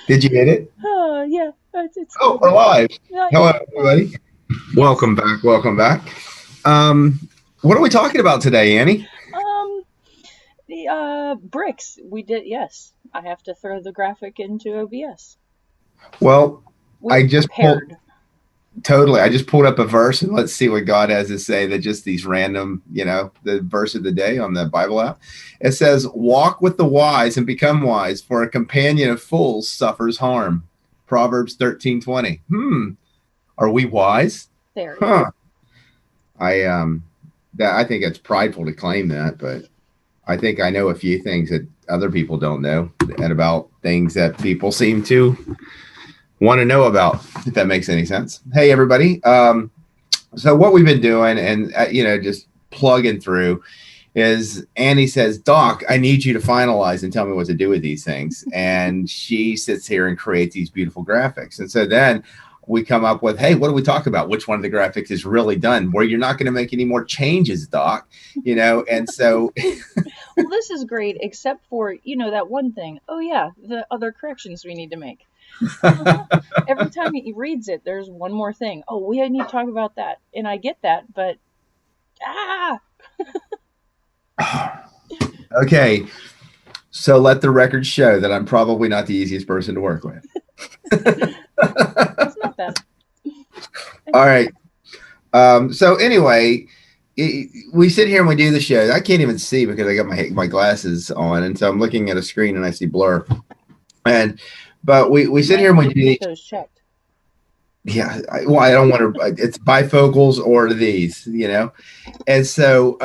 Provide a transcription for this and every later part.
Did you hit it? Oh, yeah, it's Oh, still we're there. live. Yeah, Hello, well, everybody. yes. Welcome back. Welcome back. Um, what are we talking about today, Annie? Um, the BRIX. We did. Yes, I have to throw the graphic into OBS. Well, We I were just pulled prepared. totally. I just pulled up a verse and let's see what God has to say. That just these random, the verse of the day on the Bible app. It says, "Walk with the wise and become wise, for a companion of fools suffers harm." Proverbs 13:20. Are we wise? There, yeah. Huh. I that I think it's prideful to claim that, but I think I know a few things that other people don't know, and about things that people seem to want to know about, if that makes any sense. Hey, everybody. So, what we've been doing, and, just plugging through, is Annie says, Doc, I need you to finalize and tell me what to do with these things. And she sits here and creates these beautiful graphics. And so then we come up with, hey, what do we talk about? Which one of the graphics is really done? Where you're not going to make any more changes, Doc, And so Well, this is great, except for that one thing. Oh yeah, the other corrections we need to make. Uh-huh. Every time he reads it, there's one more thing. Oh, we need to talk about that, and I get that, but ah, okay. So let the record show that I'm probably not the easiest person to work with. it's not that. All right. So anyway, we sit here and we do the show. I can't even see because I got my glasses on, and so I'm looking at a screen and I see blur. And but we You sit might here and need we to do get these. those checked. Yeah, well, I don't want to. It's bifocals or these, And so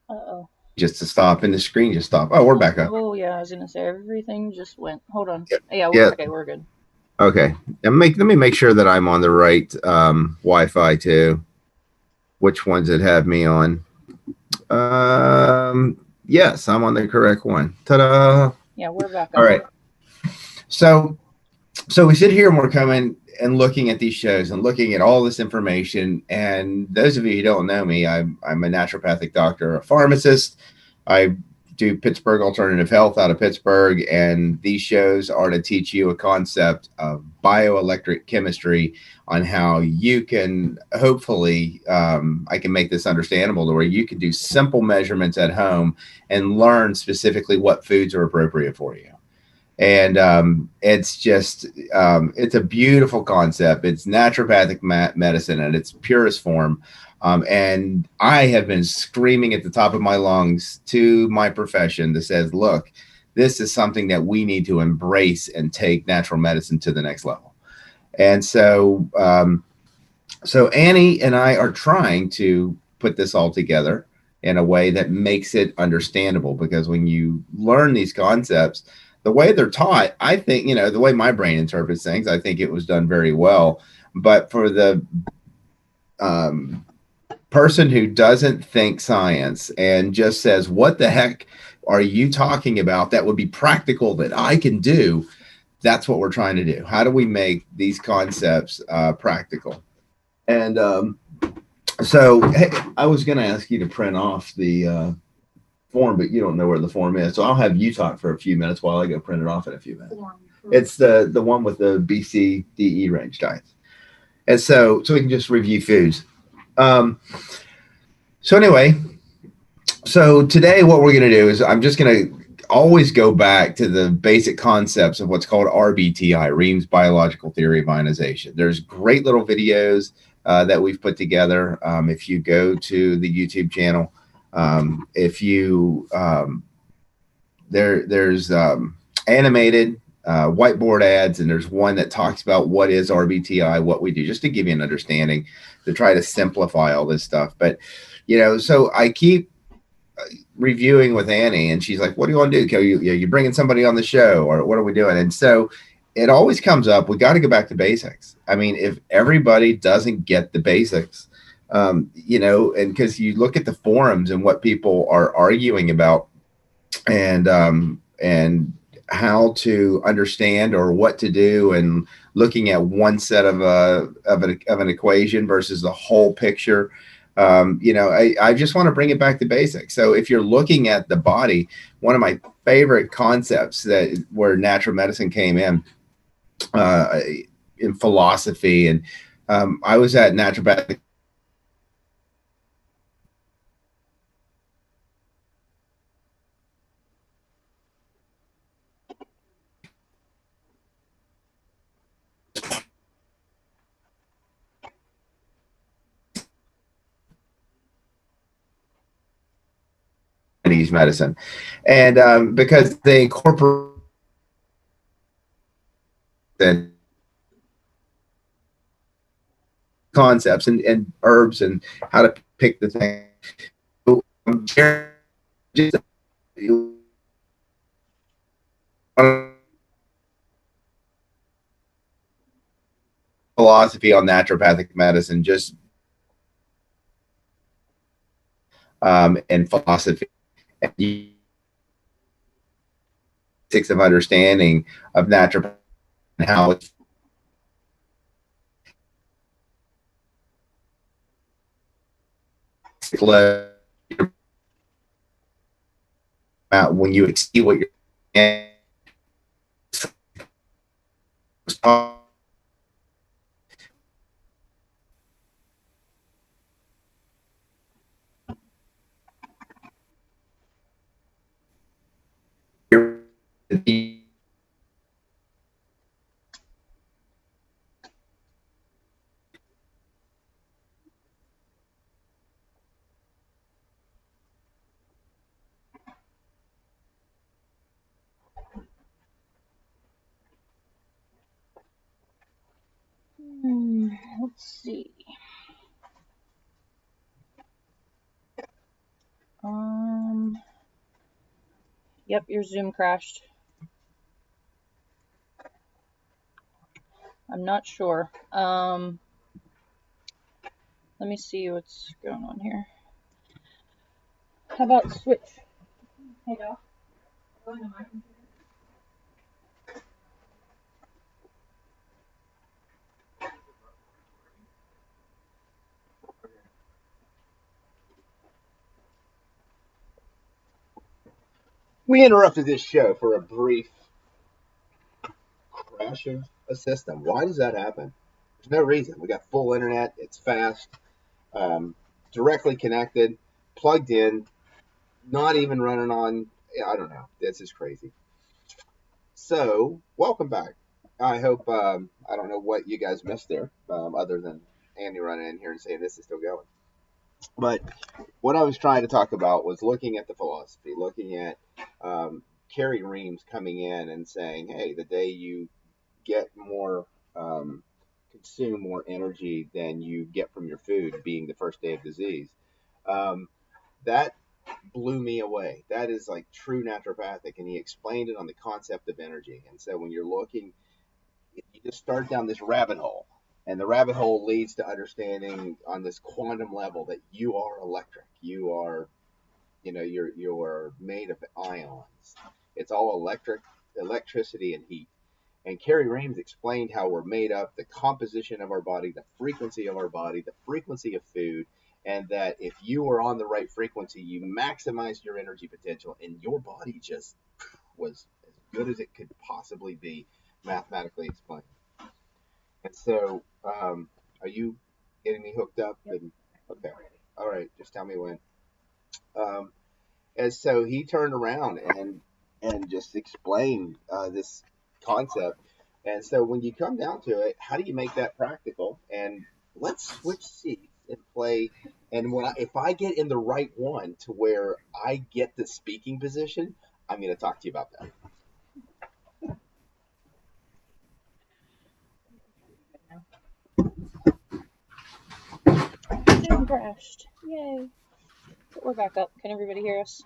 Uh-oh. just to stop, and the screen just stopped. Oh, we're Oh, back up. oh yeah, I was gonna say everything just went. Hold on. Yeah. Yeah, Yeah. okay, we're good. Okay. And let me make sure that I'm on the right Wi-Fi too. Which ones it have me on? Yes, I'm on the correct one. Ta-da! Yeah, we're back All up. right. So we sit here and we're coming and looking at these shows and looking at all this information. And those of you who don't know me, I'm a naturopathic doctor, a pharmacist. I do Pittsburgh Alternative Health out of Pittsburgh, and these shows are to teach you a concept of bioelectric chemistry on how you can hopefully I can make this understandable to where you can do simple measurements at home and learn specifically what foods are appropriate for you. And it's just it's a beautiful concept. It's naturopathic medicine at its purest form. And I have been screaming at the top of my lungs to my profession that says, look, this is something that we need to embrace and take natural medicine to the next level. And so Annie and I are trying to put this all together in a way that makes it understandable, because when you learn these concepts, the way they're taught, I think, the way my brain interprets things, I think it was done very well. But for the um, person who doesn't think science and just says, what the heck are you talking about that would be practical that I can do? That's what we're trying to do. How do we make these concepts practical? And so, hey, I was going to ask you to print off the form, but you don't know where the form is. So I'll have you talk for a few minutes while I go print it off in a few minutes. It's the one with the BCDE range diets. And so we can just review foods. So anyway, so today what we're going to do is I'm just going to always go back to the basic concepts of what's called RBTI, Ream's Biological Theory of Ionization. There's great little videos that we've put together. If you go to the YouTube channel, if you there's animated whiteboard ads, and there's one that talks about what is RBTI, what we do, just to give you an understanding, to try to simplify all this stuff. But so I keep reviewing with Annie, and she's like, "What do you want to do? You bringing somebody on the show, or what are we doing?" And so it always comes up. We got to go back to basics. I mean, if everybody doesn't get the basics, and because you look at the forums and what people are arguing about, and how to understand or what to do, and looking at one set of an equation versus the whole picture. You know, I just want to bring it back to basics. So if you're looking at the body, one of my favorite concepts that where natural medicine came uh, in philosophy, and I was at naturopathic Chinese medicine, and because they incorporate concepts and herbs and how to pick the thing. So, just philosophy on naturopathic medicine, just and philosophy and basics of understanding of naturopathy and how it's when you see what you're Let's see. Yep, your Zoom crashed. I'm not sure. Let me see what's going on here. How about switch? Hey, Doc. Go into my computer. We interrupted this show for a brief crash of a system. Why does that happen? There's no reason. We got full internet. It's fast, directly connected, plugged in, not even running on. I don't know. This is crazy. So, welcome back. I hope. I don't know what you guys missed there, other than Andy running in here and saying this is still going. But what I was trying to talk about was looking at the philosophy, looking at Carrie Reams coming in and saying, "Hey, the day you get more, consume more energy than you get from your food, being the first day of disease." Um, that blew me away. That is like true naturopathic, and he explained it on the concept of energy. And so when you're looking, you just start down this rabbit hole, and the rabbit hole leads to understanding on this quantum level that you are electric. You are, you're made of ions. It's all electricity and heat. And Carrie Rames explained how we're made up, the composition of our body, the frequency of our body, the frequency of food, and that if you are on the right frequency, you maximize your energy potential, and your body just was as good as it could possibly be, mathematically explained. And so, are you getting me hooked up? Yep. And okay, all right, just tell me when. Um, and so he turned around and just explained this concept. And so when you come down to it, how do you make that practical? And let's switch seats and play. And if I get in the right one to where I get the speaking position, I'm going to talk to you about that. Zoom crashed. Yay. But we're back up. Can everybody hear us?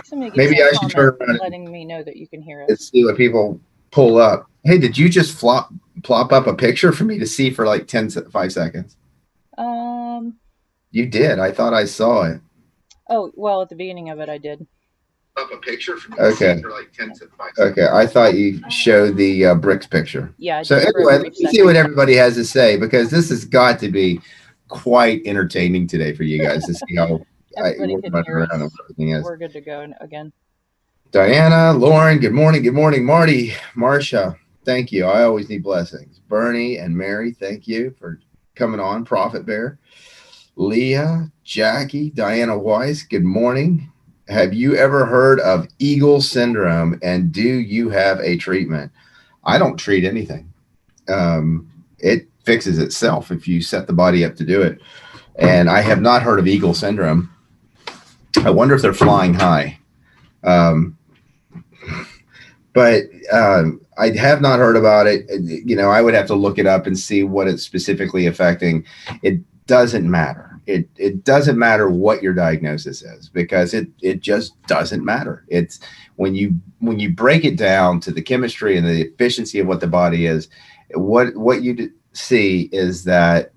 Somebody give maybe me a I should turn comment around letting me know that you can hear and us. see what people pull up. Hey, did you just plop up a picture for me to see for like 5 seconds? You did. I thought I saw it. Oh, well, at the beginning of it, I did. Up a picture for me to see for like 5 seconds. Okay, I thought you showed the BRIX picture. Yeah. So anyway, let's see what everybody has to say, because this has got to be quite entertaining today for you guys to see how Everybody we're can running hear around and us. everything is. We're good to go again. Diana, Lauren, good morning. Good morning. Marty, Marcia, thank you. I always need blessings. Bernie and Mary, thank you for coming on. Prophet Bear, Leah, Jackie, Diana Weiss, good morning. Have you ever heard of Eagle syndrome, and do you have a treatment? I don't treat anything. It fixes itself if you set the body up to do it. And I have not heard of Eagle syndrome. I wonder if they're flying high. But I have not heard about it. You know, I would have to look it up and see what it's specifically affecting. It doesn't matter. It doesn't matter what your diagnosis is, because it just doesn't matter. It's when you break it down to the chemistry and the efficiency of what the body is, what you see is that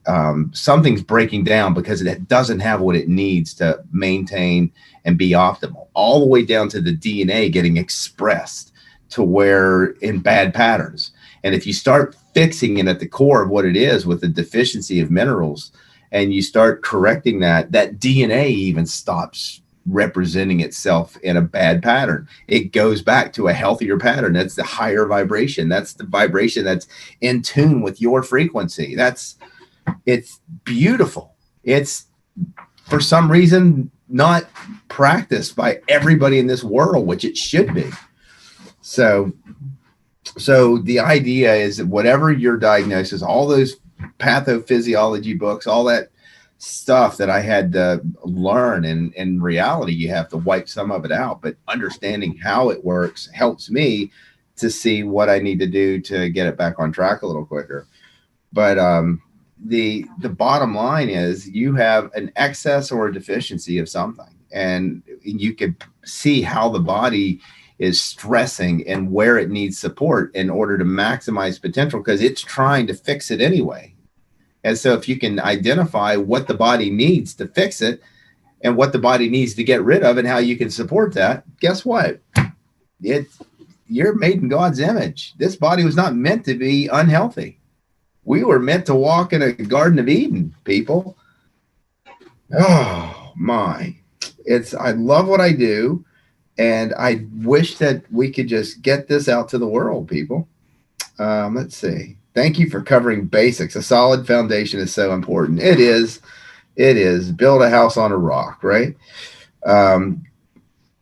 something's breaking down because it doesn't have what it needs to maintain and be optimal, all the way down to the DNA getting expressed to where in bad patterns. And if you start fixing it at the core of what it is with the deficiency of minerals, and you start correcting that DNA even stops representing itself in a bad pattern. It goes back to a healthier pattern. That's the higher vibration. That's the vibration that's in tune with your frequency. It's beautiful. It's, for some reason, not practiced by everybody in this world, which it should be. So the idea is that whatever your diagnosis, all those pathophysiology books, all that stuff that I had to learn, and in reality, you have to wipe some of it out. But understanding how it works helps me to see what I need to do to get it back on track a little quicker. But the bottom line is you have an excess or a deficiency of something, and you could see how the body is stressing and where it needs support in order to maximize potential, because it's trying to fix it anyway. And so if you can identify what the body needs to fix it and what the body needs to get rid of and how you can support that, guess what? You're made in God's image. This body was not meant to be unhealthy. We were meant to walk in a Garden of Eden, people. Oh my. I love what I do. And I wish that we could just get this out to the world, people. Let's see. Thank you for covering basics. A solid foundation is so important. It is. It is. Build a house on a rock, right?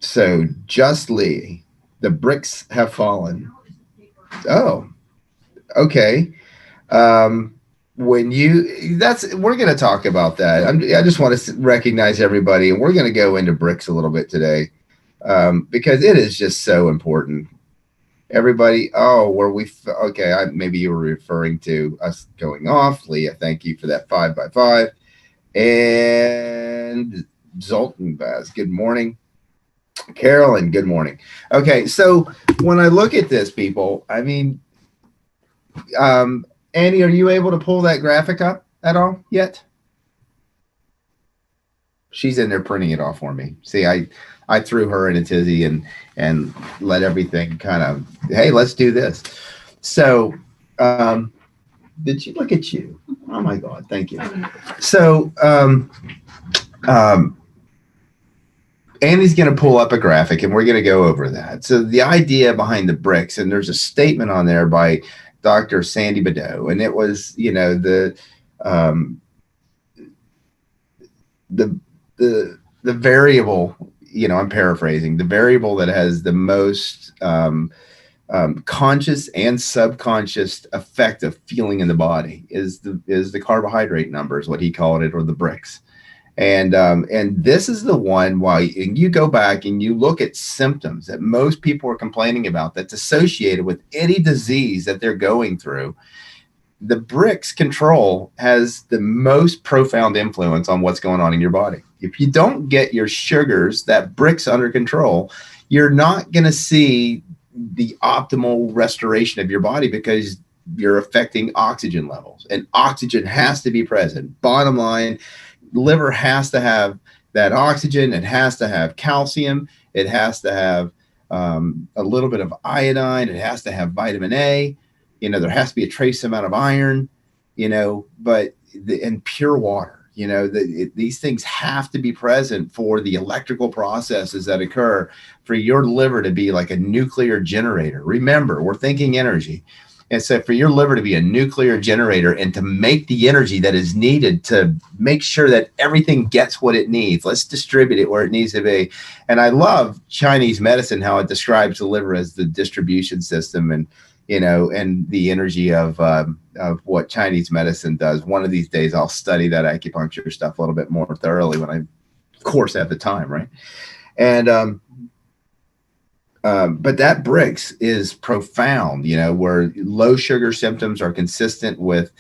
So Just Lee, the BRIX have fallen. Oh, okay. We're going to talk about that. I just want to recognize everybody, and we're going to go into BRIX a little bit today. Because it is just so important. Everybody, okay, maybe you were referring to us going off. Leah, thank you for that 5x5. And Zoltan Baz, good morning. Carolyn, good morning. Okay, so when I look at this, people, I mean, Annie, are you able to pull that graphic up at all yet? She's in there printing it off for me. See, I threw her in a tizzy and let everything kind of, hey, let's do this. So did you look at you? Oh my God, thank you. So Annie's going to pull up a graphic and we're going to go over that. So the idea behind the BRIX, and there's a statement on there by Dr. Sandy Badeau, and it was, you know, the variable, you know, I'm paraphrasing, the variable that has the most conscious and subconscious effect of feeling in the body is the carbohydrate number, is what he called it, or the BRIX. And this is the one why you go back and you look at symptoms that most people are complaining about that's associated with any disease that they're going through. The BRIX control has the most profound influence on what's going on in your body. If you don't get your sugars, that BRIX under control, you're not going to see the optimal restoration of your body, because you're affecting oxygen levels, and oxygen has to be present. Bottom line, liver has to have that oxygen. It has to have calcium. It has to have a little bit of iodine. It has to have vitamin A. You know, there has to be a trace amount of iron, you know, and pure water. You know, these things have to be present for the electrical processes that occur for your liver to be like a nuclear generator. Remember, we're thinking energy. And so for your liver to be a nuclear generator and to make the energy that is needed to make sure that everything gets what it needs, let's distribute it where it needs to be. And I love Chinese medicine, how it describes the liver as the distribution system, and, you know, and the energy of what Chinese medicine does. One of these days, I'll study that acupuncture stuff a little bit more thoroughly when I, of course, have the time, right? And but that BRIX is profound, you know, where low sugar symptoms are consistent with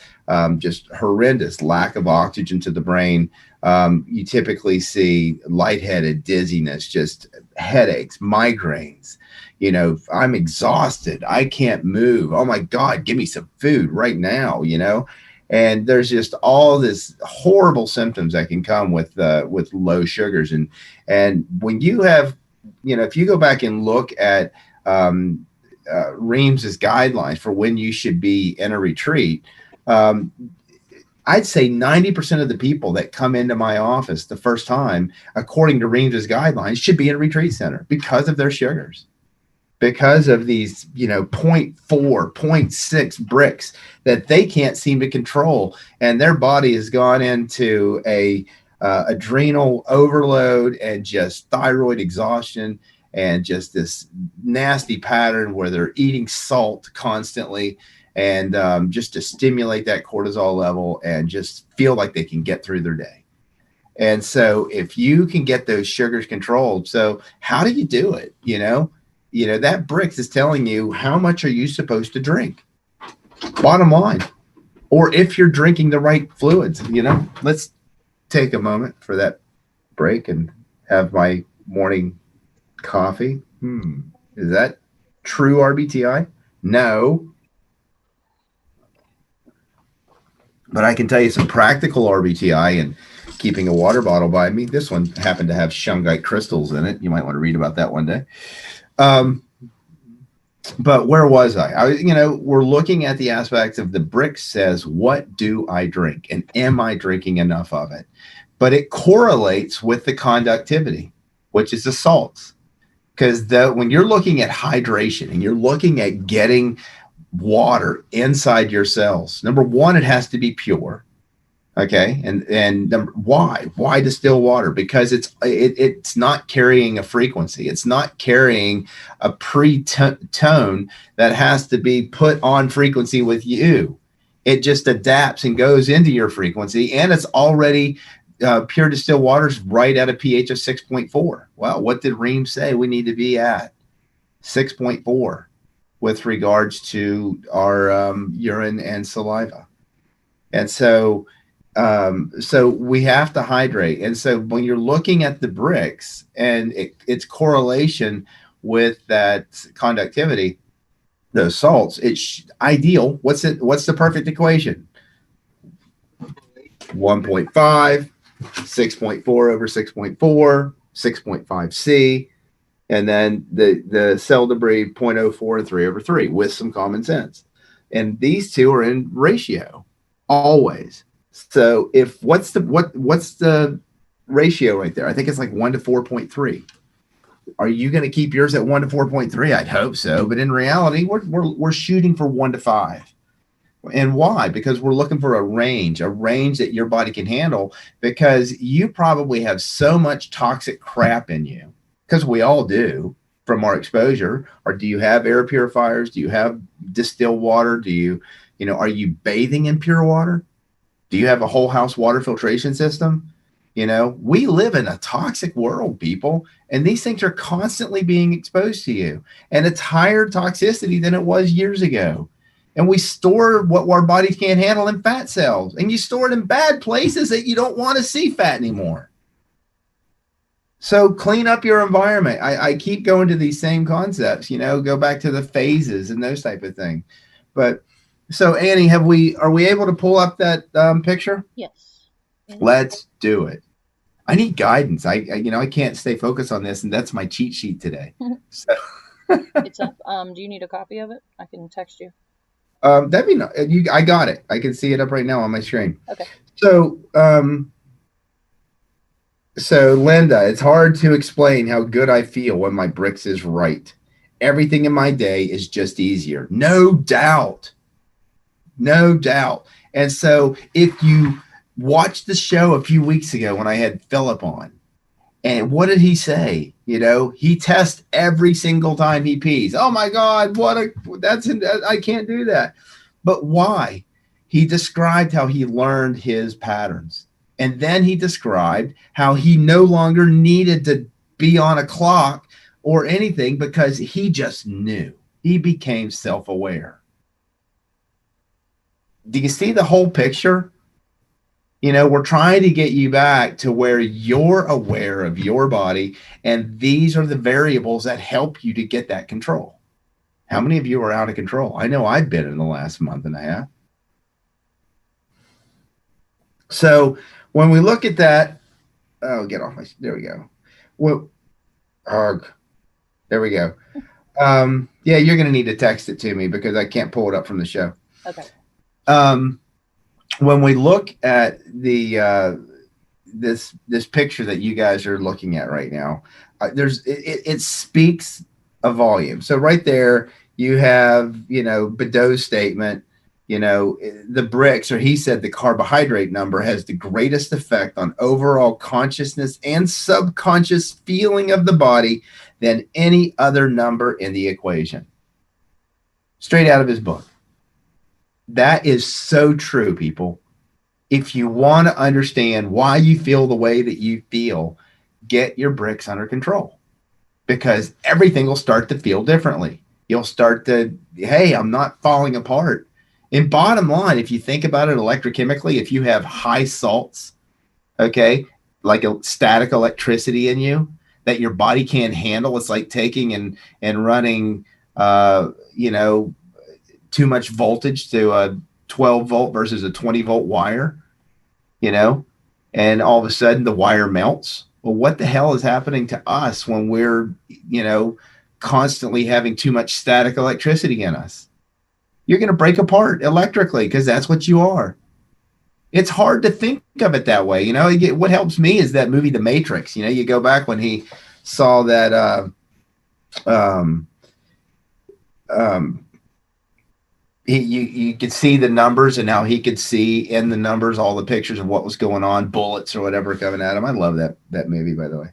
just horrendous lack of oxygen to the brain. You typically see lightheaded, dizziness, just headaches, migraines. You know, I'm exhausted. I can't move. Oh my God, give me some food right now, you know? And there's just all this horrible symptoms that can come with low sugars. And when you have, you know, if you go back and look at Reams's guidelines for when you should be in a retreat, I'd say 90% of the people that come into my office the first time, according to Reams's guidelines, should be in a retreat center because of their sugars, because of these, you know, 0.4, 0.6 BRIX that they can't seem to control. And their body has gone into a adrenal overload and just thyroid exhaustion and just this nasty pattern where they're eating salt constantly and just to stimulate that cortisol level and just feel like they can get through their day. And so if you can get those sugars controlled, so how do you do it? You know, that BRIX is telling you how much are you supposed to drink, bottom line, or if you're drinking the right fluids. You know, let's take a moment for that break and have my morning coffee. Is that true RBTI? No. But I can tell you some practical RBTI and keeping a water bottle by me. This one happened to have shungite crystals in it. You might want to read about that one day. But where was I? You know, we're looking at the aspects of the BRIX says, what do I drink? And am I drinking enough of it? But it correlates with the conductivity, which is the salts. Because when you're looking at hydration and you're looking at getting water inside your cells, number one, it has to be pure. Okay. And why distill water? Because it's not carrying a frequency. It's not carrying a pre-tone that has to be put on frequency with you. It just adapts and goes into your frequency, and it's already pure distilled water's right at a pH of 6.4. Well, what did Ream say we need to be at? 6.4 with regards to our urine and saliva. And so we have to hydrate. And so when you're looking at the BRIX and its correlation with that conductivity, those salts, it's ideal. What's the perfect equation? 1.5, 6.4 over 6.4, 6.5 C, and then the cell debris 0.04 and 3 over 3 with some common sense. And these two are in ratio always. So if what's the ratio right there? I think it's like 1 to 4.3. Are you going to keep yours at 1 to 4.3? I'd hope so, but in reality, we're shooting for 1 to 5. And why? Because we're looking for a range that your body can handle, because you probably have so much toxic crap in you, because we all do from our exposure. Or do you have air purifiers? Do you have distilled water? Do you are you bathing in pure water? Do you have a whole house water filtration system? You know, we live in a toxic world, people, and these things are constantly being exposed to you. And it's higher toxicity than it was years ago. And we store what our bodies can't handle in fat cells. And you store it in bad places that you don't want to see fat anymore. So clean up your environment. I keep going to these same concepts, go back to the phases and those type of things. But so Annie, are we able to pull up that picture? Yes. Let's do it. I need guidance. I can't stay focused on this, and that's my cheat sheet today. So It's up. Do you need a copy of it? I can text you. That'd be I got it. I can see it up right now on my screen. Okay. So So, Linda, it's hard to explain how good I feel when my BRIX is right. Everything in my day is just easier. No doubt. No doubt. And so, if you watched the show a few weeks ago when I had Philip on, and what did he say? You know, he tests every single time he pees. Oh my God, I can't do that. But why? He described how he learned his patterns. And then he described how he no longer needed to be on a clock or anything because he just knew. He became self aware. Do you see the whole picture? You know, we're trying to get you back to where you're aware of your body, and these are the variables that help you to get that control. How many of you are out of control? I know I've been in the last month and a half. So when we look at that, oh, get off my, there we go. Well, there we go. Yeah, you're going to need to text it to me because I can't pull it up from the show. Okay. When we look at the this picture that you guys are looking at right now, it speaks a volume. So right there, you have, you know, Badeau's statement. You know, the BRIX, or he said the carbohydrate number has the greatest effect on overall consciousness and subconscious feeling of the body than any other number in the equation. Straight out of his book. That is so true, people. If you want to understand why you feel the way that you feel, get your BRIX under control, because everything will start to feel differently. You'll start to, hey, I'm not falling apart. And bottom line, if you think about it electrochemically, if you have high salts, okay, like a static electricity in you that your body can't handle, it's like taking and running, you know, too much voltage to a 12 volt versus a 20 volt wire, you know, and all of a sudden the wire melts. Well, what the hell is happening to us when we're, you know, constantly having too much static electricity in us? You're going to break apart electrically because that's what you are. It's hard to think of it that way. You know, what helps me is that movie, The Matrix. You know, you go back when he saw that, you could see the numbers, and now he could see in the numbers all the pictures of what was going on, bullets or whatever coming at him. I love that movie, by the way.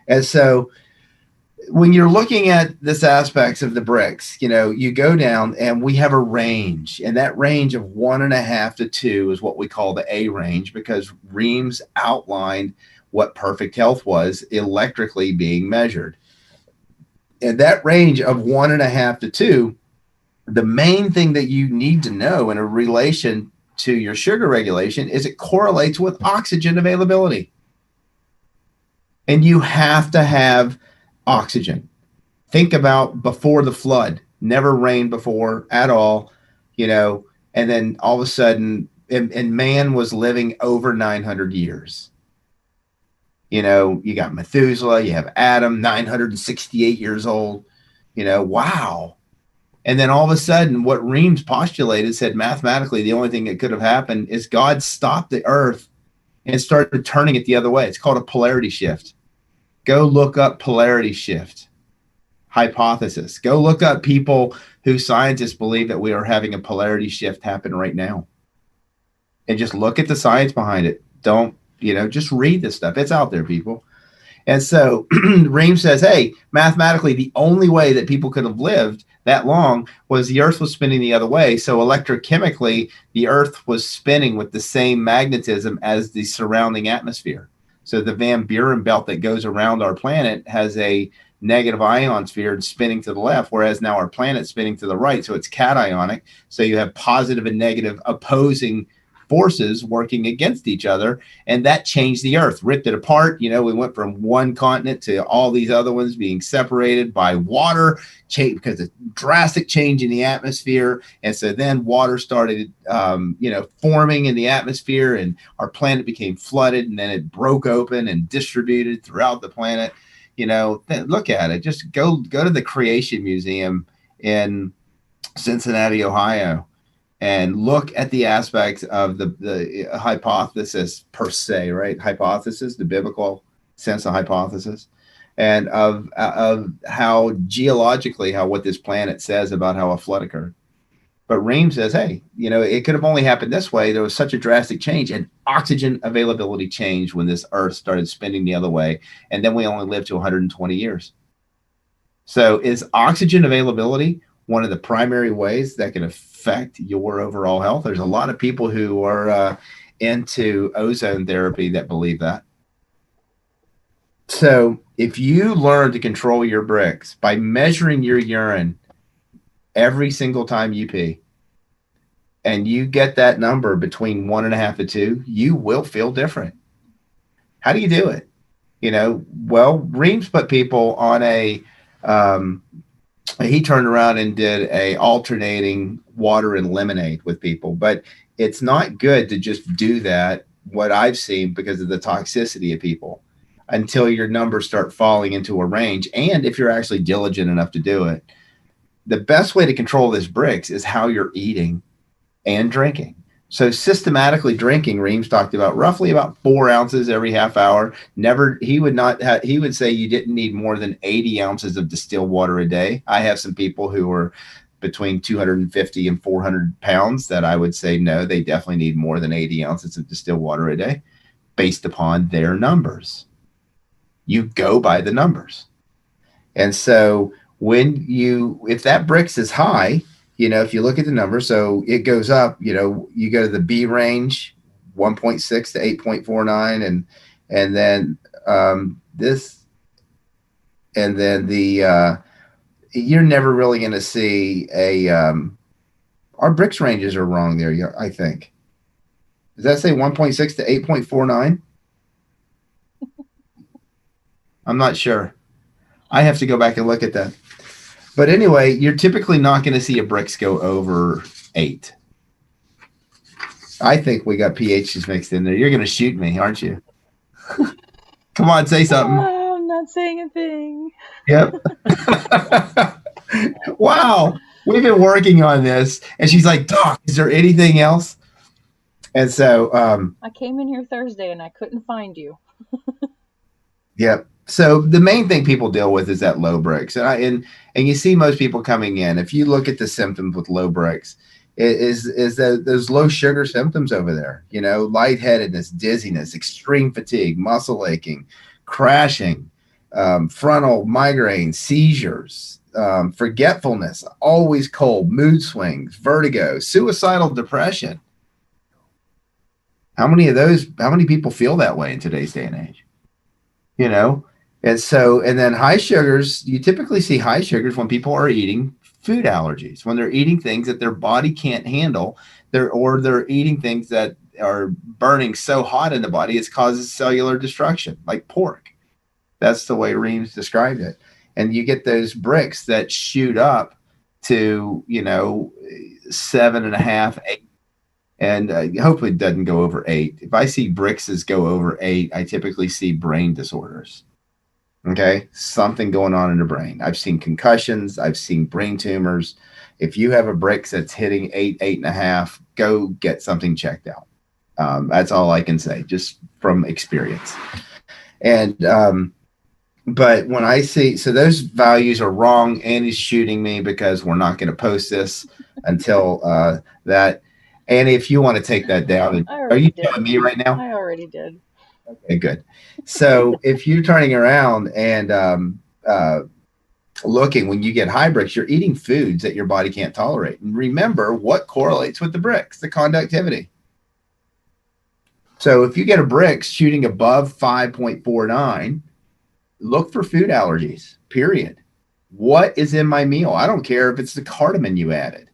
And so when you're looking at this aspects of the BRIX, you know, you go down and we have a range, and that range of 1.5 to 2 is what we call the A range, because Reams outlined what perfect health was electrically being measured. And that range of 1.5 to 2, the main thing that you need to know in a relation to your sugar regulation is it correlates with oxygen availability. And you have to have oxygen. Think about before the flood, never rained before at all, you know, and then all of a sudden, and man was living over 900 years. You know, you got Methuselah, you have Adam, 968 years old, you know, wow. And then all of a sudden, what Reams postulated said mathematically, the only thing that could have happened is God stopped the earth and started turning it the other way. It's called a polarity shift. Go look up polarity shift hypothesis. Go look up people who scientists believe that we are having a polarity shift happen right now. And just look at the science behind it. Don't, you know, just read this stuff. It's out there, people. And so Reams says, hey, mathematically, the only way that people could have lived that long was the earth was spinning the other way. So electrochemically, the earth was spinning with the same magnetism as the surrounding atmosphere. So the Van Buren belt that goes around our planet has a negative ionosphere and spinning to the left, whereas now our planet's spinning to the right. So it's cationic. So you have positive and negative opposing forces working against each other, and that changed the earth, ripped it apart. You know, we went from one continent to all these other ones being separated by water because of drastic change in the atmosphere. And so then water started you know, forming in the atmosphere, and our planet became flooded, and then it broke open and distributed throughout the planet. You know, look at it. Just go to the Creation Museum in Cincinnati, Ohio, and look at the aspects of the hypothesis per se, right? Hypothesis, the biblical since the hypothesis, and of how geologically, how what this planet says about how a flood occurred. But Ream says, hey, it could have only happened this way. There was such a drastic change, and oxygen availability changed when this Earth started spinning the other way. And then we only lived to 120 years. So is oxygen availability one of the primary ways that can affect your overall health? There's a lot of people who are into ozone therapy that believe that. So if you learn to control your BRIX by measuring your urine every single time you pee, and you get that number between 1.5 to 2, you will feel different. How do you do it? Well, Reams put people on he turned around and did a alternating water and lemonade with people, but it's not good to just do that, what I've seen, because of the toxicity of people, until your numbers start falling into a range. And if you're actually diligent enough to do it, the best way to control this BRIX is how you're eating and drinking. So systematically drinking, Reams talked about roughly about 4 ounces every half hour. He would say you didn't need more than 80 ounces of distilled water a day. I have some people who are between 250 and 400 pounds that I would say, no, they definitely need more than 80 ounces of distilled water a day based upon their numbers. You go by the numbers. And so if that BRIX is high, if you look at the number, so it goes up, you go to the B range, 1.6 to 8.49, and then this, and then you're never really going to see our BRIX ranges are wrong there, I think. Does that say 1.6 to 8.49? I'm not sure. I have to go back and look at that. But anyway, you're typically not going to see a BRIX go over 8. I think we got pHs mixed in there. You're going to shoot me, aren't you? Come on, say something. Oh, I'm not saying a thing. Yep. Wow. We've been working on this. And she's like, Doc, is there anything else? And so I came in here Thursday and I couldn't find you. Yep. So the main thing people deal with is that low BRIX, and you see most people coming in. If you look at the symptoms with low BRIX, is that those low sugar symptoms over there? Lightheadedness, dizziness, extreme fatigue, muscle aching, crashing, frontal migraine, seizures, forgetfulness, always cold, mood swings, vertigo, suicidal depression. How many people feel that way in today's day and age? And then high sugars, you typically see high sugars when people are eating food allergies, when they're eating things that their body can't handle, they're eating things that are burning so hot in the body, it causes cellular destruction, like pork. That's the way Reams described it. And you get those BRIX that shoot up to, 7.5, 8. And hopefully it doesn't go over 8. If I see BRIXs go over 8, I typically see brain disorders. Okay, something going on in the brain. I've seen concussions. I've seen brain tumors. If you have a BRIX that's hitting 8, 8.5, go get something checked out. That's all I can say, just from experience. And but when I see, so those values are wrong. Andy's shooting me because we're not going to post this until that. And if you want to take that down, are you telling me right now? I already did. Okay, good. So if you're turning around and looking, when you get high BRIX, you're eating foods that your body can't tolerate. And remember what correlates with the BRIX, the conductivity. So if you get a BRIX shooting above 5.49, look for food allergies, period. What is in my meal? I don't care if it's the cardamom you added.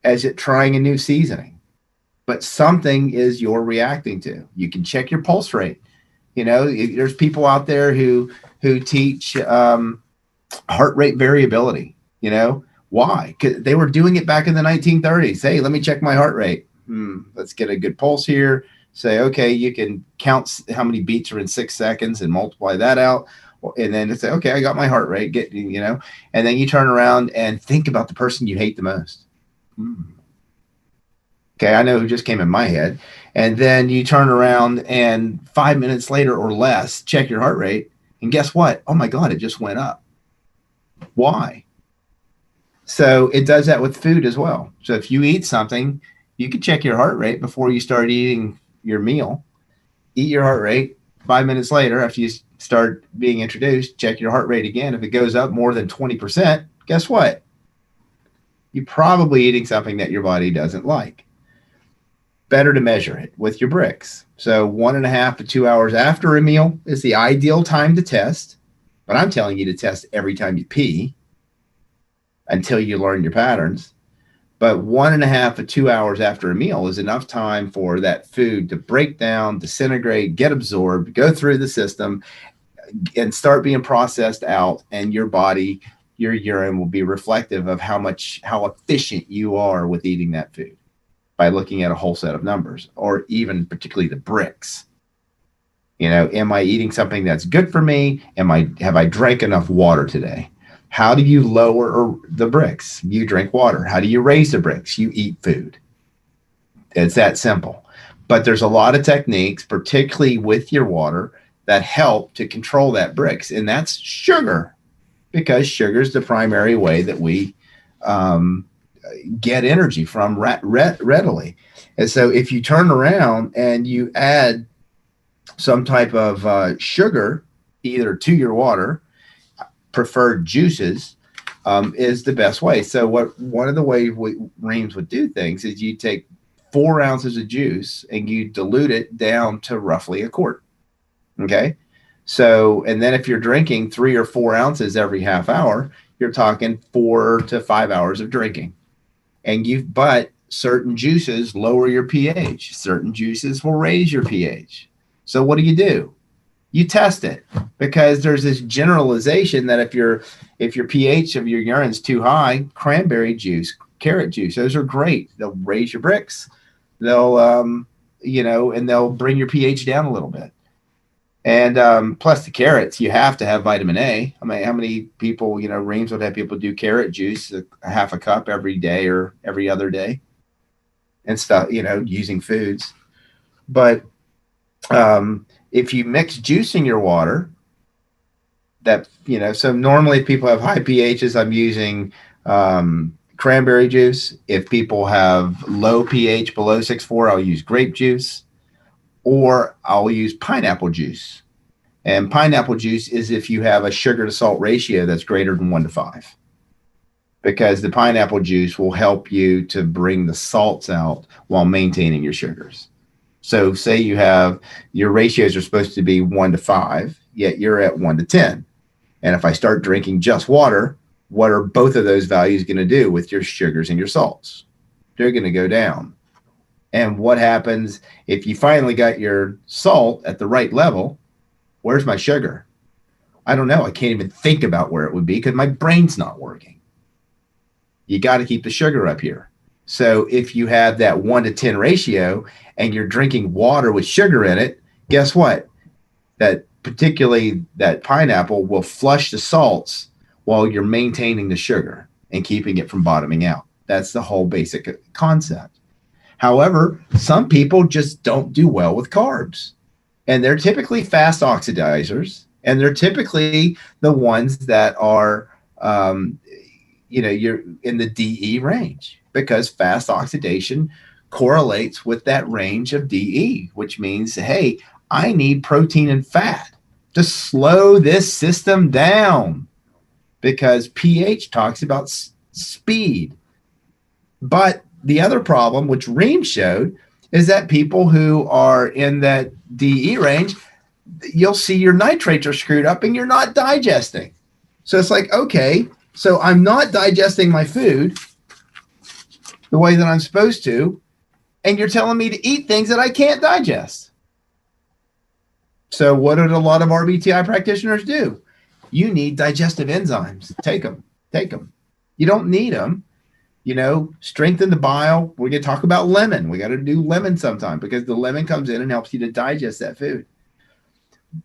As it trying a new seasoning. But something is you're reacting to. You can check your pulse rate. There's people out there who teach heart rate variability. Why? Because they were doing it back in the 1930s. Hey, let me check my heart rate. Let's get a good pulse here. Say, okay, you can count how many beats are in 6 seconds and multiply that out. And then say, okay, I got my heart rate. And then you turn around and think about the person you hate the most. Okay, I know who just came in my head. And then you turn around and 5 minutes later or less, check your heart rate. And guess what? Oh my God, it just went up. Why? So it does that with food as well. So if you eat something, you can check your heart rate before you start eating your meal. Eat your heart rate. 5 minutes later, after you start being introduced, check your heart rate again. If it goes up more than 20%, guess what? You're probably eating something that your body doesn't like. Better to measure it with your BRIX. So 1.5 to 2 hours after a meal is the ideal time to test. But I'm telling you to test every time you pee until you learn your patterns. But 1.5 to 2 hours after a meal is enough time for that food to break down, disintegrate, get absorbed, go through the system, and start being processed out. And your body, your urine will be reflective of how efficient you are with eating that food by looking at a whole set of numbers, or even particularly the BRIX. Am I eating something that's good for me? Have I drank enough water today? How do you lower the BRIX? You drink water. How do you raise the BRIX? You eat food. It's that simple. But there's a lot of techniques, particularly with your water, that help to control that BRIX, and that's sugar, because sugar is the primary way that we get energy from readily. And so if you turn around and you add some type of sugar either to your water, preferred juices, is the best way. So one of the ways Reams would do things is you take 4 ounces of juice and you dilute it down to roughly a quart. Okay. So, and then if you're drinking 3 or 4 ounces every half hour, you're talking 4 to 5 hours of drinking. But certain juices lower your pH. Certain juices will raise your pH. So what do? You test it, because there's this generalization that if your pH of your urine is too high, cranberry juice, carrot juice, those are great. They'll raise your BRIX. They'll, and they'll bring your pH down a little bit. And plus the carrots, you have to have vitamin A. I mean, how many people, Reams would have people do carrot juice, a half a cup every day or every other day and stuff, using foods. But if you mix juice in your water, so normally if people have high pHs, I'm using cranberry juice. If people have low pH below 6.4, I'll use grape juice, or I'll use pineapple juice. And pineapple juice is if you have a sugar to salt ratio that's greater than 1:5, because the pineapple juice will help you to bring the salts out while maintaining your sugars. So say you have, your ratios are supposed to be 1:5, yet you're at 1:10. And if I start drinking just water, what are both of those values going to do with your sugars and your salts? They're going to go down. And what happens if you finally got your salt at the right level? Where's my sugar? I don't know. I can't even think about where it would be because my brain's not working. You got to keep the sugar up here. So if you have that 1:10 ratio and you're drinking water with sugar in it, guess what? Particularly that pineapple will flush the salts while you're maintaining the sugar and keeping it from bottoming out. That's the whole basic concept. However, some people just don't do well with carbs, and they're typically fast oxidizers, and they're typically the ones that are, you're in the DE range, because fast oxidation correlates with that range of DE, which means, hey, I need protein and fat to slow this system down, because pH talks about speed. But the other problem, which Ream showed, is that people who are in that DE range, you'll see your nitrates are screwed up and you're not digesting. So it's like, okay, so I'm not digesting my food the way that I'm supposed to, and you're telling me to eat things that I can't digest. So what did a lot of RBTI practitioners do? You need digestive enzymes. Take them. You don't need them. Strengthen the bile. We're going to talk about lemon. We got to do lemon sometime, because the lemon comes in and helps you to digest that food.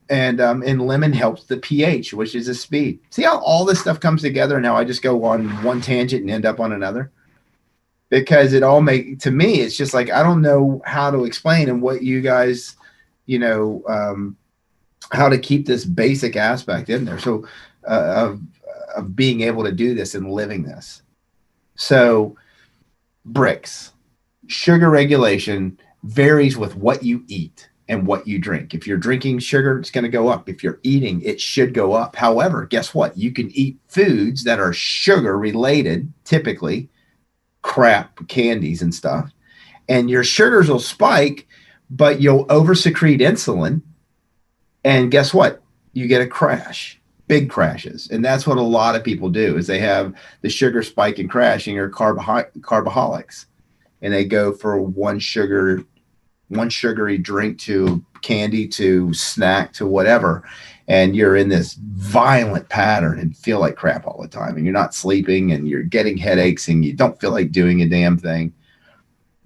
And lemon helps the pH, which is the speed. See how all this stuff comes together, and how I just go on one tangent and end up on another? because to me, it's just like, I don't know how to explain and what you guys, how to keep this basic aspect in there. So of being able to do this and living this. So BRIX, sugar regulation, varies with what you eat and what you drink. If you're drinking sugar, it's going to go up. If you're eating, it should go up. However, guess what? You can eat foods that are sugar related, typically crap, candies and stuff, and your sugars will spike, but you'll oversecrete insulin. And guess what? You get a crash, big crashes. And that's what a lot of people do, is they have the sugar spike and crashing, or carboholics. And they go for one sugary drink to candy to snack to whatever. And you're in this violent pattern and feel like crap all the time. And you're not sleeping and you're getting headaches and you don't feel like doing a damn thing.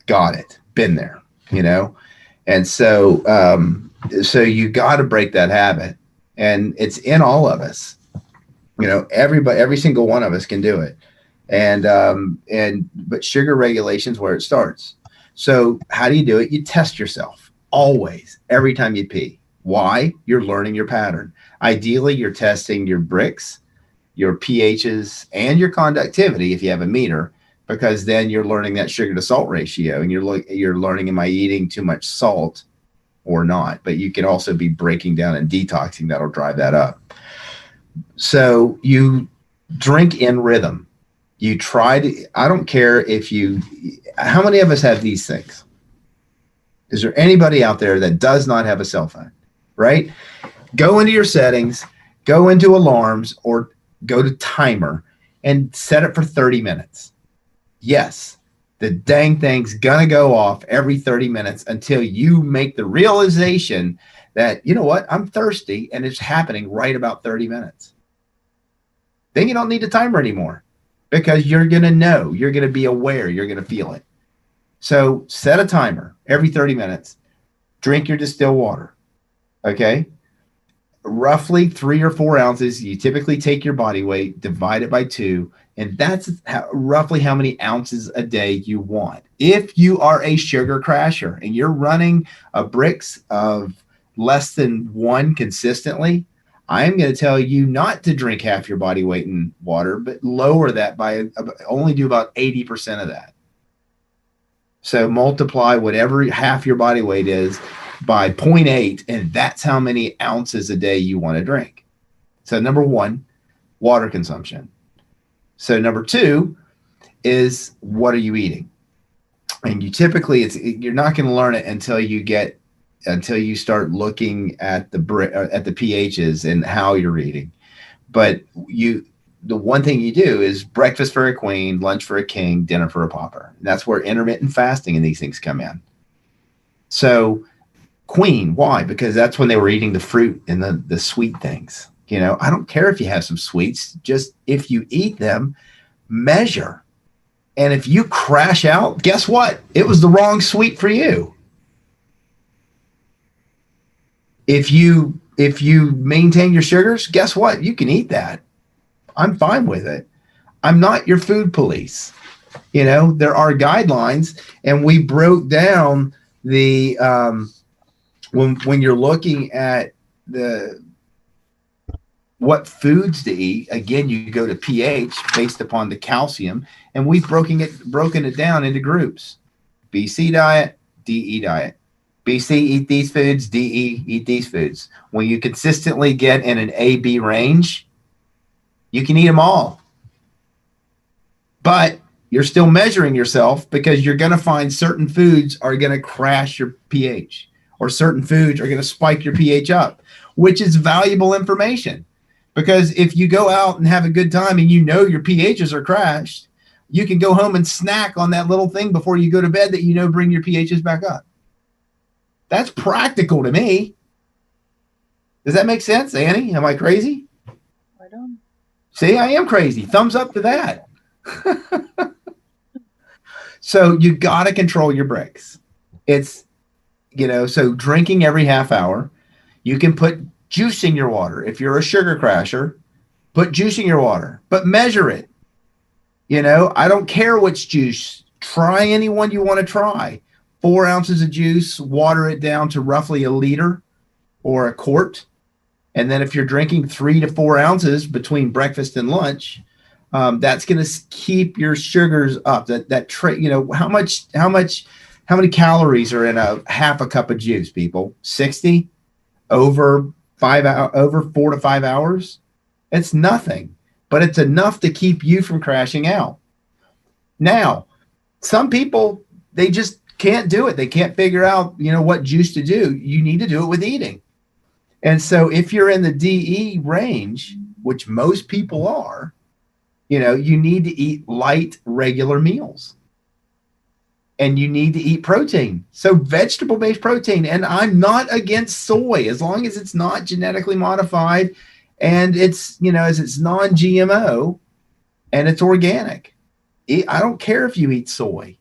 Got it. Been there, And so, so you got to break that habit, and it's in all of us. Everybody, every single one of us can do it. But sugar regulation is where it starts. So how do you do it? You test yourself always, every time you pee. Why? You're learning your pattern. Ideally, you're testing your BRIX, your pHs, and your conductivity if you have a meter, because then you're learning that sugar to salt ratio, and you're learning, am I eating too much salt or not? But you can also be breaking down and detoxing. That'll drive that up. So you drink in rhythm. You try to, I don't care how many of us have these things? Is there anybody out there that does not have a cell phone, right? Go into your settings, go into alarms, or go to timer and set it for 30 minutes. Yes, the dang thing's gonna go off every 30 minutes until you make the realization that, you know what, I'm thirsty, and it's happening right about 30 minutes. Then you don't need a timer anymore, because you're gonna know, you're gonna be aware, you're gonna feel it. So set a timer every 30 minutes, drink your distilled water, okay? Roughly 3 or 4 ounces. You typically take your body weight, divide it by 2, and that's roughly how many ounces a day you want. If you are a sugar crasher and you're running a BRIX of less than 1 consistently, I'm going to tell you not to drink half your body weight in water, but lower that by only do about 80% of that. So multiply whatever half your body weight is by 0.8, and that's how many ounces a day you want to drink. So number 1, water consumption. So number 2 is, what are you eating? And you typically, you're not going to learn it until you start looking at the pHs and how you're eating. But the one thing you do is breakfast for a queen, lunch for a king, dinner for a pauper. And that's where intermittent fasting and these things come in. So queen, why? Because that's when they were eating the fruit and the sweet things. I don't care if you have some sweets, just if you eat them, measure. And if you crash out, guess what? It was the wrong sweet for you. If you maintain your sugars, guess what? You can eat that. I'm fine with it. I'm not your food police. There are guidelines, and we broke down the when you're looking at what foods to eat. Again, you go to pH based upon the calcium, and we've broken it down into groups: BC diet, DE diet. BC, eat these foods. DE, eat these foods. When you consistently get in an AB range, you can eat them all. But you're still measuring yourself, because you're going to find certain foods are going to crash your pH, or certain foods are going to spike your pH up, which is valuable information. Because if you go out and have a good time and your pHs are crashed, you can go home and snack on that little thing before you go to bed that bring your pHs back up. That's practical to me. Does that make sense, Annie? Am I crazy? I don't. See, I am crazy. Thumbs up to that. So you got to control your BRIX. It's, so drinking every half hour. You can put juice in your water. If you're a sugar crasher, put juice in your water, but measure it. I don't care which juice. try anyone you want to try. 4 ounces of juice, water it down to roughly a liter or a quart. And then if you're drinking 3 to 4 ounces between breakfast and lunch, that's going to keep your sugars up. How many calories are in a half a cup of juice, people? 60 over 4 to 5 hours. It's nothing, but it's enough to keep you from crashing out. Now, some people, they just can't do it. They can't figure out, what juice to do. You need to do it with eating. And so if you're in the DE range, which most people are, you need to eat light, regular meals. And you need to eat protein. So vegetable-based protein. And I'm not against soy as long as it's not genetically modified and it's, as it's non-GMO and it's organic. I don't care if you eat soy,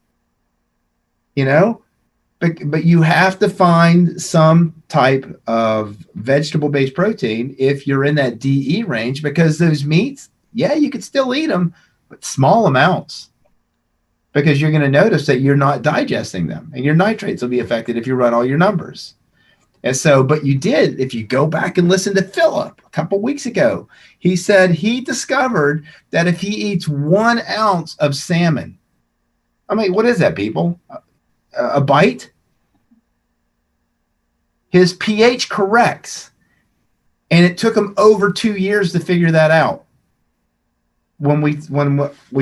but you have to find some type of vegetable-based protein if you're in that DE range, because those meats, yeah, you could still eat them, but small amounts, because you're going to notice that you're not digesting them and your nitrates will be affected if you run all your numbers. And so, but you did, if you go back and listen to Philip a couple weeks ago, he said he discovered that if he eats 1 ounce of salmon, I mean, what is that, people? A bite? His pH corrects. And it took him over 2 years to figure that out. When we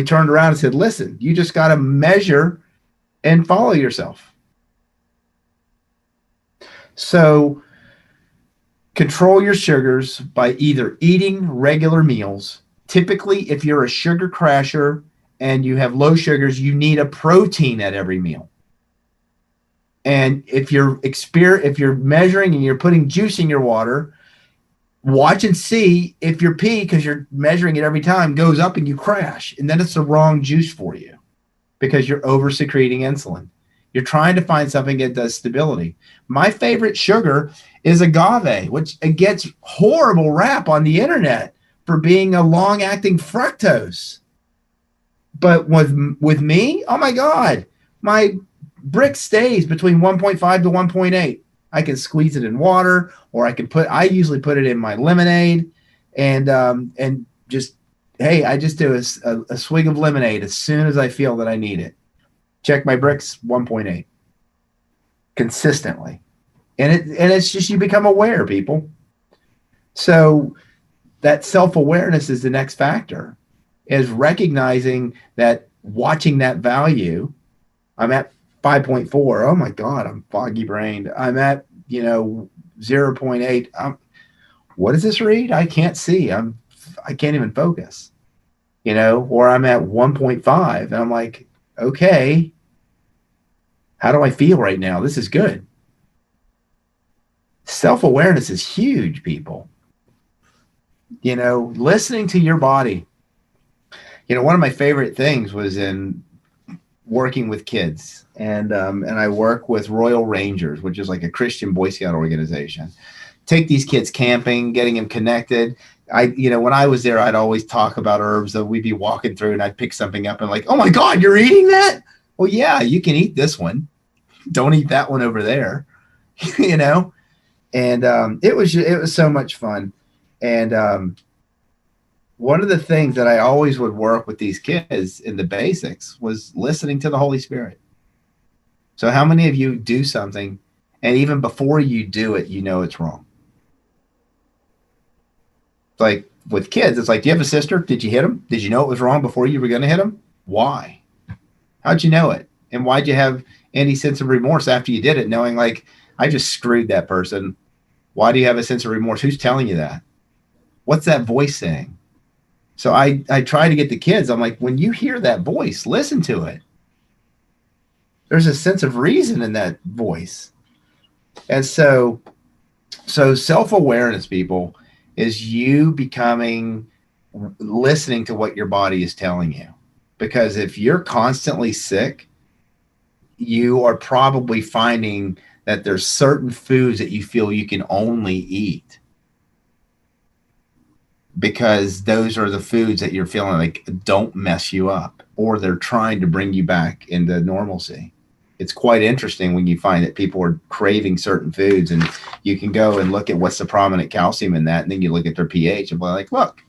turned around and said, listen, you just got to measure and follow yourself. So control your sugars by either eating regular meals. Typically, if you're a sugar crasher and you have low sugars, you need a protein at every meal. And if you're measuring and you're putting juice in your water, watch and see if your pee, because you're measuring it every time, goes up and you crash. And then it's the wrong juice for you because you're over secreting insulin. You're trying to find something that does stability. My favorite sugar is agave, which gets horrible rap on the internet for being a long-acting fructose. But with me, oh my God, my BRIX stays between 1.5 to 1.8. I can squeeze it in water, or I usually put it in my lemonade, and just, hey, I just do a swig of lemonade as soon as I feel that I need it. Check my BRIX, 1.8 consistently. And it's just, you become aware, people. So that self-awareness is the next factor, is recognizing that, watching that value. I'm at 5.4. Oh my God, I'm foggy brained. I'm at, 0.8. What does this read? I can't see. I can't even focus, or I'm at 1.5 and I'm like, okay, how do I feel right now? This is good. Self-awareness is huge, people. Listening to your body. One of my favorite things was in working with kids, and I work with Royal Rangers, which is like a Christian Boy Scout organization. Take these kids camping, getting them connected. When I was there, I'd always talk about herbs that we'd be walking through, and I'd pick something up and like, oh my God, you're eating that? Well, yeah, you can eat this one. Don't eat that one over there, And it was so much fun. And one of the things that I always would work with these kids in the basics was listening to the Holy Spirit. So how many of you do something, and even before you do it, it's wrong? Like with kids, it's like, do you have a sister? Did you hit him? Did you know it was wrong before you were going to hit him? Why? How'd you know it? And why'd you have any sense of remorse after you did it, knowing like, I just screwed that person? Why do you have a sense of remorse? Who's telling you that? What's that voice saying? So I try to get the kids. I'm like, when you hear that voice, listen to it. There's a sense of reason in that voice. And so self-awareness, people, is you listening to what your body is telling you. Because if you're constantly sick, you are probably finding that there's certain foods that you feel you can only eat. because those are the foods that you're feeling like don't mess you up, or they're trying to bring you back into normalcy. It's quite interesting when you find that people are craving certain foods, and you can go and look at what's the prominent calcium in that, and then you look at their pH and be like, look,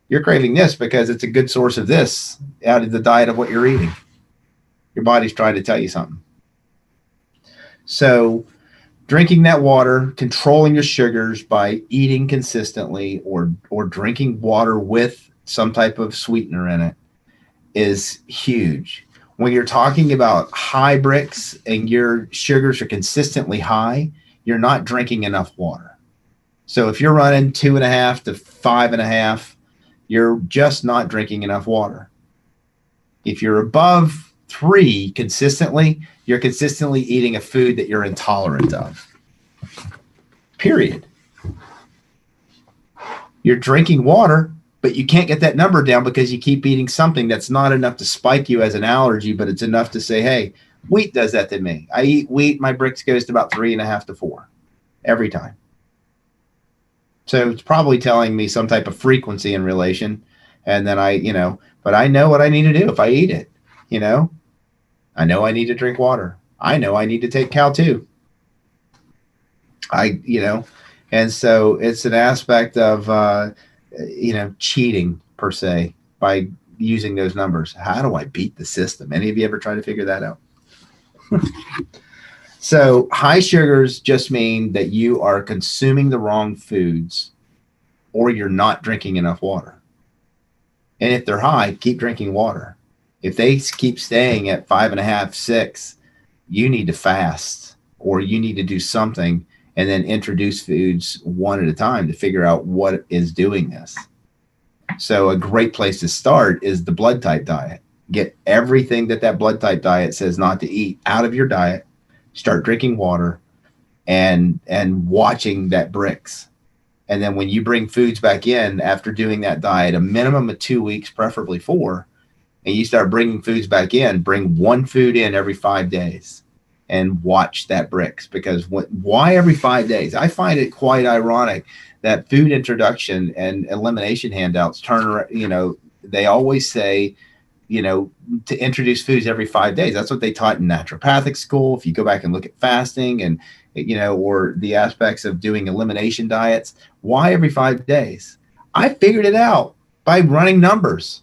you're craving this because it's a good source of this out of the diet of what you're eating. Your body's trying to tell you something. So drinking that water, controlling your sugars by eating consistently, or drinking water with some type of sweetener in it, is huge. When you're talking about high BRIX and your sugars are consistently high, you're not drinking enough water. So if you're running 2.5 to 5.5, you're just not drinking enough water. If you're above 3 consistently, you're consistently eating a food that you're intolerant of. Period. You're drinking water, but you can't get that number down because you keep eating something that's not enough to spike you as an allergy, but it's enough to say, hey, wheat does that to me. I eat wheat, my BRIX goes to about 3.5 to 4 every time. So it's probably telling me some type of frequency in relation. And then but I know what I need to do if I eat it. I know I need to drink water. I know I need to take Cal-2. And so it's an aspect of, cheating per se by using those numbers. How do I beat the system? Any of you ever try to figure that out? So high sugars just mean that you are consuming the wrong foods, or you're not drinking enough water. And if they're high, keep drinking water. If they keep staying at 5.5, 6, you need to fast, or you need to do something, and then introduce foods one at a time to figure out what is doing this. So a great place to start is the blood type diet. Get everything that blood type diet says not to eat out of your diet. Start drinking water and watching that BRIX. And then when you bring foods back in after doing that diet, a minimum of 2 weeks, preferably 4, and you start bringing foods back in, bring one food in every 5 days and watch that BRIX. Because why every 5 days? I find it quite ironic that food introduction and elimination handouts turn around, they always say, to introduce foods every 5 days. That's what they taught in naturopathic school. If you go back and look at fasting and, or the aspects of doing elimination diets, why every 5 days? I figured it out by running numbers.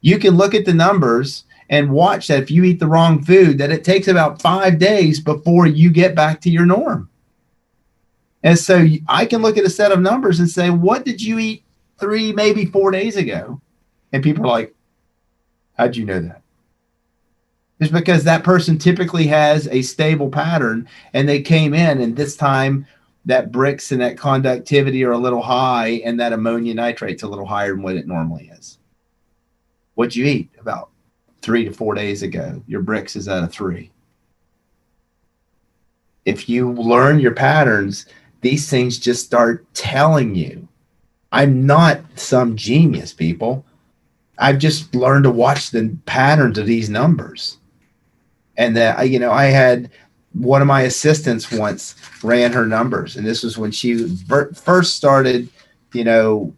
You can look at the numbers and watch that if you eat the wrong food, that it takes about 5 days before you get back to your norm. And so I can look at a set of numbers and say, what did you eat 3, maybe 4 days ago? And people are like, how'd you know that? It's because that person typically has a stable pattern, and they came in, and this time that BRIX and that conductivity are a little high, and that ammonia nitrate's a little higher than what it normally is. What'd you eat about 3 to 4 days ago? Your BRIX is at a 3. If you learn your patterns, these things just start telling you. I'm not some genius, people. I've just learned to watch the patterns of these numbers. And that, I had one of my assistants once ran her numbers, and this was when she first started, one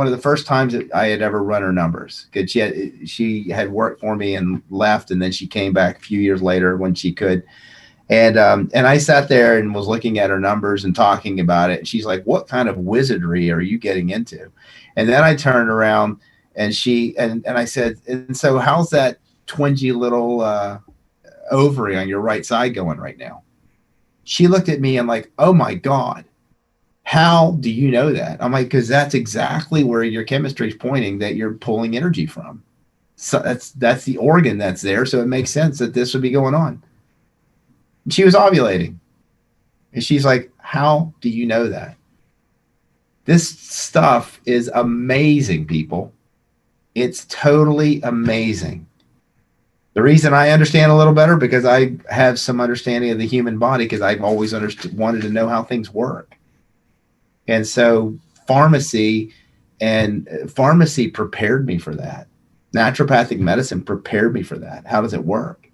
of the first times that I had ever run her numbers, because she had worked for me and left, and then she came back a few years later when she could. And I sat there and was looking at her numbers and talking about it. And she's like, what kind of wizardry are you getting into? And then I turned around and I said, and so how's that twingy little ovary on your right side going right now? She looked at me and like, oh my God, how do you know that? I'm like, because that's exactly where your chemistry is pointing that you're pulling energy from. So that's the organ that's there. So it makes sense that this would be going on. She was ovulating. And she's like, how do you know that? This stuff is amazing, people. It's totally amazing. The reason I understand a little better, because I have some understanding of the human body, because I've always wanted to know how things work. And so pharmacy prepared me for that. Naturopathic medicine prepared me for that. How does it work?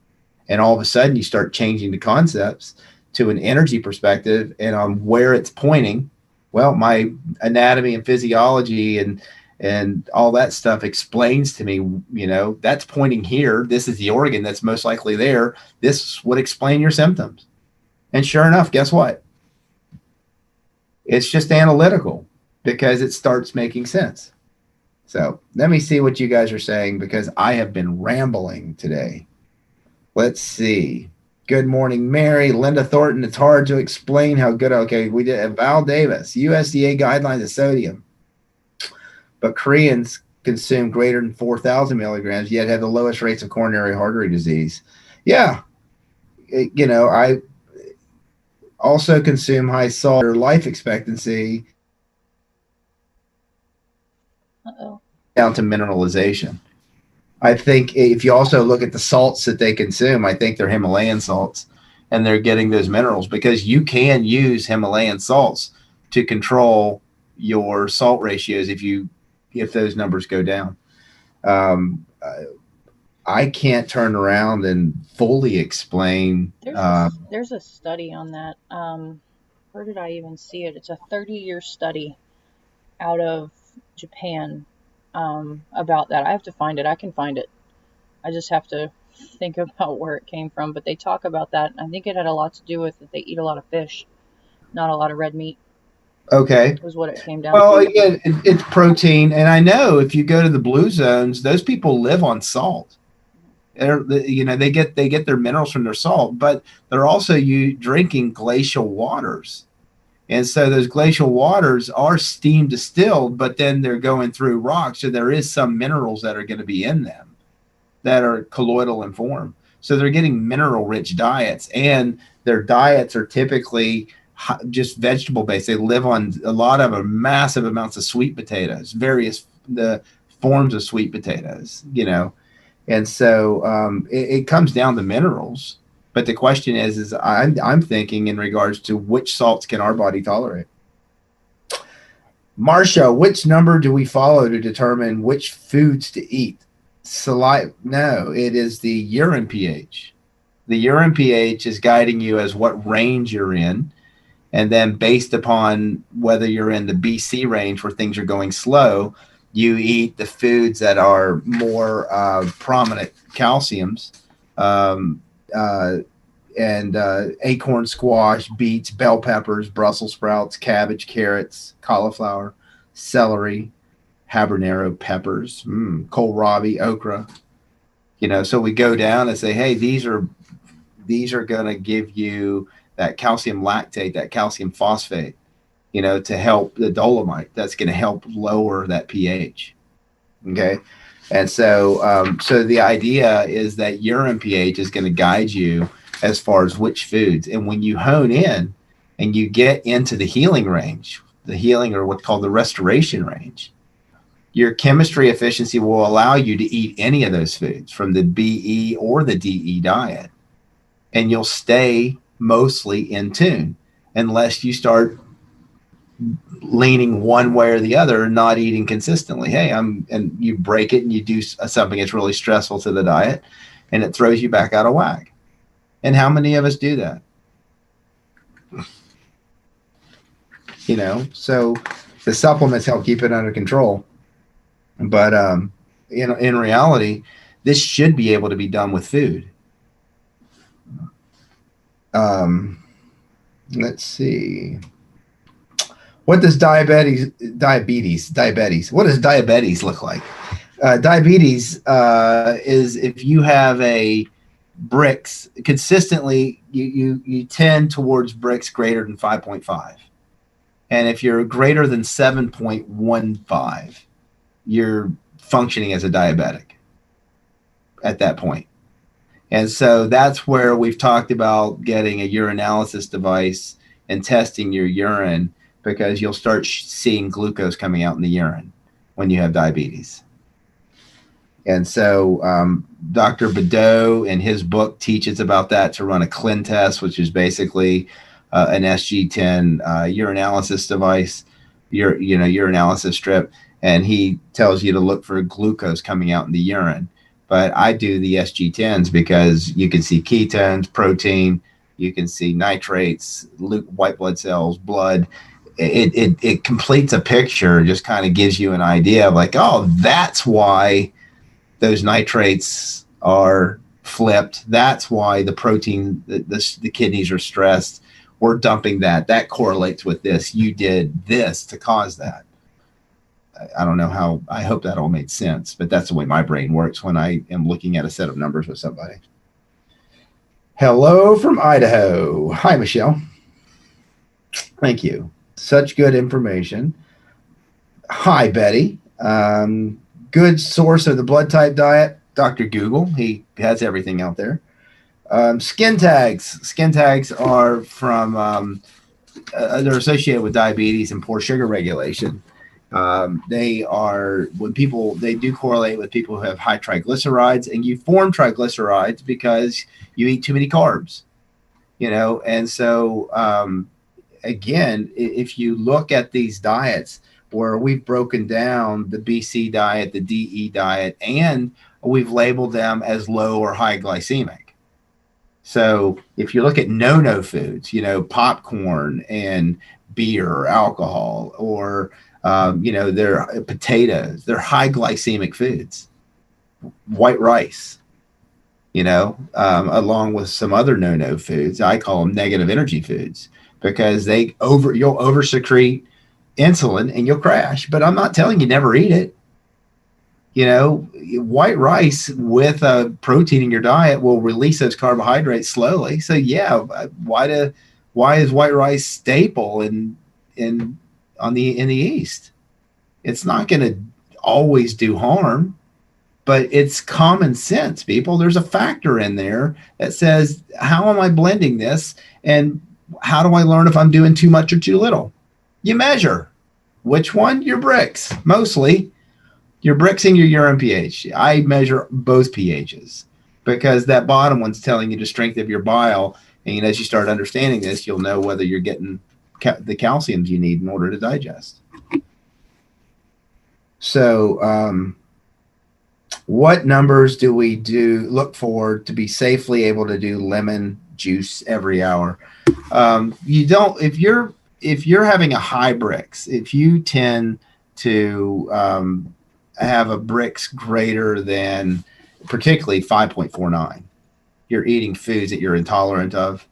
And all of a sudden you start changing the concepts to an energy perspective and on where it's pointing, Well, my anatomy and physiology and all that stuff explains to me, you know, that's pointing here. This is the organ that's most likely there. This would explain your symptoms. And sure enough, guess what? It's just analytical because it starts making sense. So let me see what you guys are saying, because I have been rambling today. Let's see. Good morning, Mary. Linda Thornton. It's hard to explain how good. Okay, we did. Val Davis. USDA guidelines of sodium, but Koreans consume greater than 4,000 milligrams, yet have the lowest rates of coronary artery disease. Yeah, you know, I also consume high salt. Life expectancy down to mineralization. I think if you also look at the salts that they consume, I think they're Himalayan salts, and they're getting those minerals, because you can use Himalayan salts to control your salt ratios if those numbers go down. I can't turn around and fully explain. There's a study on that. Where did I even see it? It's a 30-year study out of Japan about that. I have to find it. I can find it. I just have to think about where it came from. But they talk about that. I think it had a lot to do with that they eat a lot of fish, not a lot of red meat. Okay. Was what it came down well, to. Again, it's protein. And I know if you go to the blue zones, those people live on salt. You know, they get their minerals from their salt, but they're also drinking glacial waters. And so those glacial waters are steam distilled, but then they're going through rocks. So there is some minerals that are going to be in them that are colloidal in form. So they're getting mineral rich diets, and their diets are typically just vegetable based. They live on a lot of massive amounts of sweet potatoes, the forms of sweet potatoes, you know. And so it comes down to minerals. But the question is I'm thinking in regards to which salts can our body tolerate. Marcia, which number do we follow to determine which foods to eat? No, it is the urine pH. The urine pH is guiding you as what range you're in. And then based upon whether you're in the BC range where things are going slow, you eat the foods that are more prominent calciums. And acorn squash, beets, bell peppers, Brussels sprouts, cabbage, carrots, cauliflower, celery, habanero peppers, kohlrabi, okra. You know, so we go down and say, hey, these are going to give you that calcium lactate, that calcium phosphate, you know, to help the dolomite. That's going to help lower that pH. Okay. And so, so the idea is that urine pH is going to guide you as far as which foods. And when you hone in and you get into the healing range, the healing or what's called the restoration range, your chemistry efficiency will allow you to eat any of those foods from the BE or the DE diet. And you'll stay mostly in tune unless you start leaning one way or the other, not eating consistently. Hey, and you break it and you do something that's really stressful to the diet and it throws you back out of whack. And how many of us do that? You know, so the supplements help keep it under control. But, you know, in reality, this should be able to be done with food. Let's see. What does diabetes? What does diabetes look like? Diabetes is if you have a BRIX consistently, you tend towards BRIX greater than 5.5. And if you're greater than 7.15, you're functioning as a diabetic at that point. And so that's where we've talked about getting a urinalysis device and testing your urine, because you'll start seeing glucose coming out in the urine when you have diabetes. And so Dr. Badeau in his book teaches about that, to run a CLIN test, which is basically an SG10 urinalysis device, urinalysis strip. And he tells you to look for glucose coming out in the urine. But I do the SG10s because you can see ketones, protein, you can see nitrates, white blood cells, blood. it completes a picture, just kind of gives you an idea of like, oh, that's why those nitrates are flipped. That's why the protein, the kidneys are stressed. We're dumping that. That correlates with this. You did this to cause that. I don't know how, I hope that all made sense, but that's the way my brain works when I am looking at a set of numbers with somebody. Hello from Idaho. Hi, Michelle. Thank you. Such good information. Hi, Betty. Good source of the blood type diet, Dr. Google. He has everything out there. Skin tags. Skin tags are from, they're associated with diabetes and poor sugar regulation. They are, when people, they do correlate with people who have high triglycerides, and you form triglycerides because you eat too many carbs, you know? And so, again, if you look at these diets where we've broken down the BC diet, the DE diet, and we've labeled them as low or high glycemic. So if you look at no foods, you know, popcorn and beer or alcohol, or, you know, they're potatoes, they're high glycemic foods. White rice, you know, along with some other no foods. I call them negative energy foods because you'll over secrete insulin and you'll crash. But I'm not telling you never eat it. You know, white rice with a protein in your diet will release those carbohydrates slowly. So yeah, why is white rice staple in the East? It's not going to always do harm, but it's common sense, people. There's a factor in there that says, how am I blending this? And how do I learn if I'm doing too much or too little? You measure. Which one? Your BRIX, mostly. Your BRIX and your urine pH. I measure both pHs because that bottom one's telling you the strength of your bile. And as you start understanding this, you'll know whether you're getting the calciums you need in order to digest. So what numbers do we look for to be safely able to do lemon juice every hour? You don't, if you're having a high BRIX, if you tend to have a BRIX greater than particularly 5.49, you're eating foods that you're intolerant of,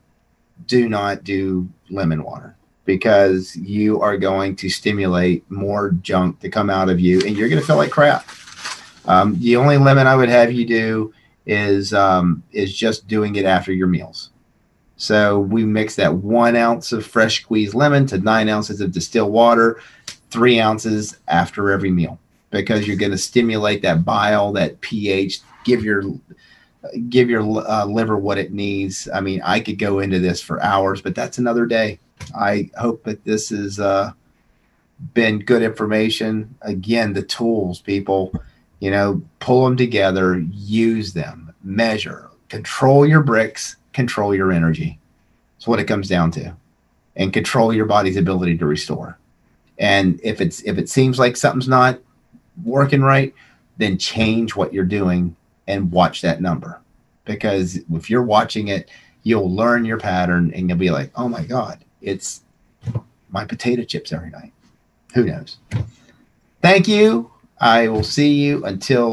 do not do lemon water because you are going to stimulate more junk to come out of you and you're going to feel like crap. The only lemon I would have you do is just doing it after your meals. So we mix that 1 ounce of fresh squeezed lemon to 9 ounces of distilled water, 3 ounces after every meal, because you're going to stimulate that bile, that pH, give your liver what it needs. I mean, I could go into this for hours, but that's another day. I hope that this has been good information. Again, the tools, people, you know, pull them together, use them, measure, control your BRIX, control your energy. That's what it comes down to, and control your body's ability to restore. And if it seems like something's not working right, then change what you're doing and watch that number, because if you're watching it, you'll learn your pattern and you'll be like, oh my God, it's my potato chips every night. Who knows? Thank you. I will see you until